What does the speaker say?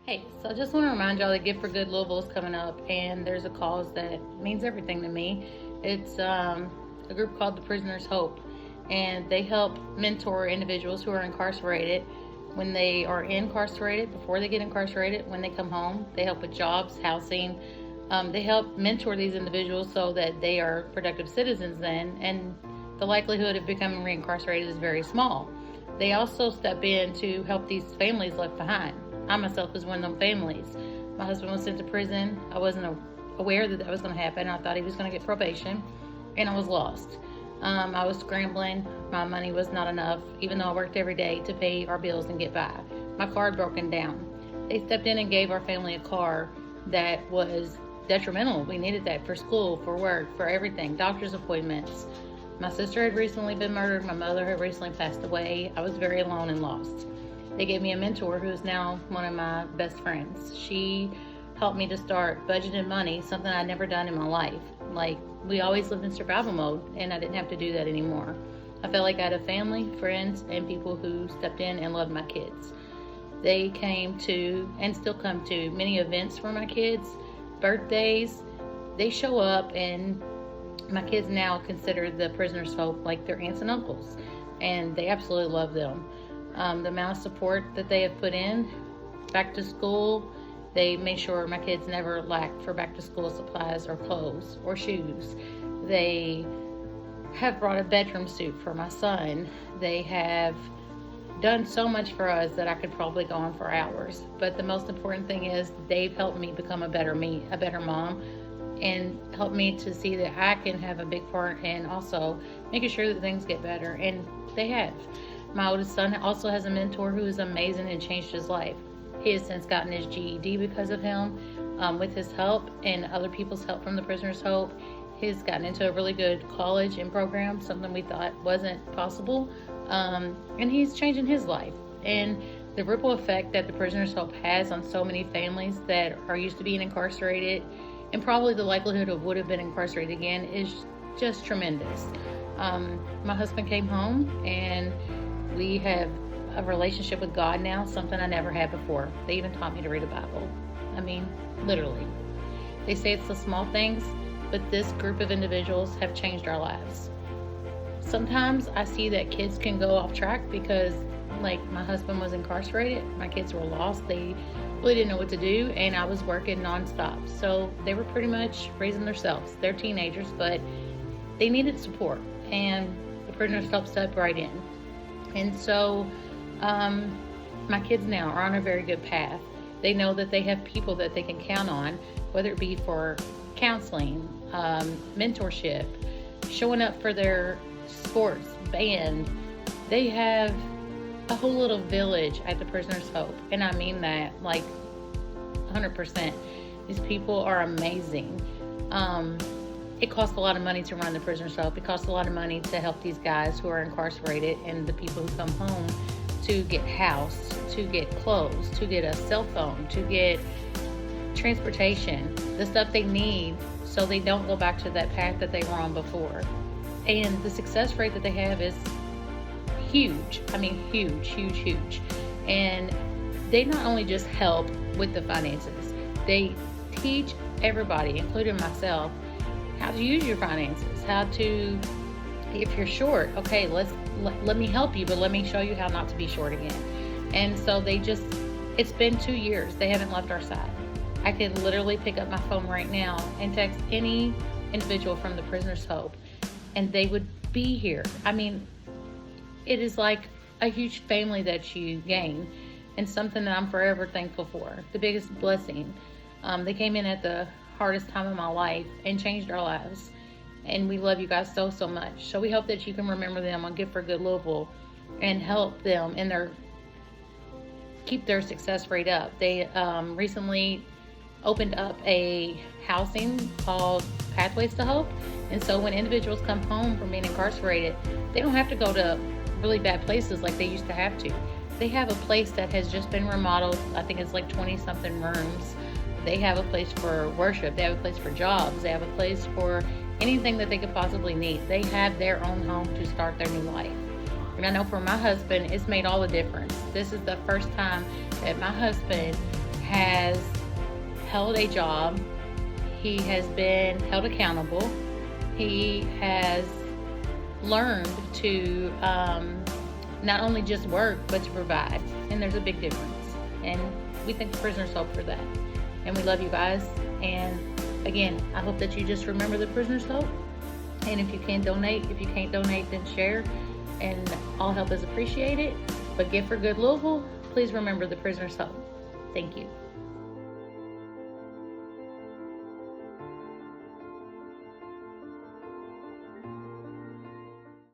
Hey, so I just want to remind y'all that Gift for Good Louisville is coming up, and there's a cause that means everything to me. It's a group called the Prisoner's Hope, and they help mentor individuals who are incarcerated when they are incarcerated, before they get incarcerated, when they come home. They help with jobs, housing. They help mentor these individuals so that they are productive citizens then, and the likelihood of becoming reincarcerated is very small. They also step in to help these families left behind. I myself was one of them families. My husband was sent to prison. I wasn't aware that was going to happen. I thought he was going to get probation, and I was lost. I was scrambling. My money was not enough, even though I worked every day to pay our bills and get by. My car had broken down. They stepped in and gave our family a car that was detrimental. We needed that for school, for work, for everything, doctor's appointments. My sister had recently been murdered. My mother had recently passed away. I was very alone and lost. They gave me a mentor who is now one of my best friends. She helped me to start budgeting money, something I'd never done in my life. Like, we always lived in survival mode, and I didn't have to do that anymore. I felt like I had a family, friends, and people who stepped in and loved my kids. They came to, and still come to, many events for my kids, birthdays. They show up, and my kids now consider the Prisoner's Hope like their aunts and uncles, and they absolutely love them. The amount of support that they have put in, back to school, they made sure my kids never lacked for back to school supplies or clothes or shoes. They have brought a bedroom suit for my son. They have done so much for us that I could probably go on for hours. But the most important thing is they've helped me become a better me, a better mom, and helped me to see that I can have a big part in also making sure that things get better, and they have. My oldest son also has a mentor who is amazing and changed his life. He has since gotten his GED because of him. With his help and other people's help from the Prisoner's Hope, he's gotten into a really good college and program, something we thought wasn't possible. And he's changing his life. And the ripple effect that the Prisoner's Hope has on so many families that are used to being incarcerated, and probably the likelihood of would have been incarcerated again, is just tremendous. My husband came home, and we have a relationship with God now, something I never had before. They even taught me to read a Bible. I mean, literally. They say it's the small things, but this group of individuals have changed our lives. Sometimes I see that kids can go off track because, like, my husband was incarcerated, my kids were lost, they really didn't know what to do, and I was working nonstop. So they were pretty much raising themselves. They're teenagers, but they needed support, and the Prisoner's Hope stepped right in. And so my kids now are on a very good path. They know that they have people that they can count on, whether it be for counseling, mentorship, showing up for their sports, band. They have a whole little village at the Prisoner's Hope, and I mean that like 100%. These people are amazing. It costs a lot of money to run the Prisoner's Hope. It costs a lot of money to help these guys who are incarcerated and the people who come home to get housed, to get clothes, to get a cell phone, to get transportation, the stuff they need so they don't go back to that path that they were on before. And the success rate that they have is huge. I mean, huge. And they not only just help with the finances, they teach everybody, including myself, how to use your finances, how to, if you're short, okay, let me help you, but let me show you how not to be short again. And so it's been 2 years. They haven't left our side. I can literally pick up my phone right now and text any individual from the Prisoner's Hope, and they would be here. I mean, it is like a huge family that you gain, and something that I'm forever thankful for. The biggest blessing. They came in at the hardest time of my life and changed our lives. And we love you guys so much. So we hope that you can remember them on Gift for Good Louisville and help them in keep their success rate up. They recently opened up a housing called Pathways to Hope. And so when individuals come home from being incarcerated, they don't have to go to really bad places like they used to have to. They have a place that has just been remodeled. I think it's like 20 something rooms. They have a place for worship. They have a place for jobs. They have a place for anything that they could possibly need. They have their own home to start their new life. And I know for my husband, it's made all the difference. This is the first time that my husband has held a job. He has been held accountable. He has learned to not only just work, but to provide. And there's a big difference. And we thank the Prisoner's Hope for that. And we love you guys. And again, I hope that you just remember the Prisoner's Hope. And if you can donate, if you can't donate, then share. And all help is appreciated. But give for Good Louisville. Please remember the Prisoner's Hope. Thank you.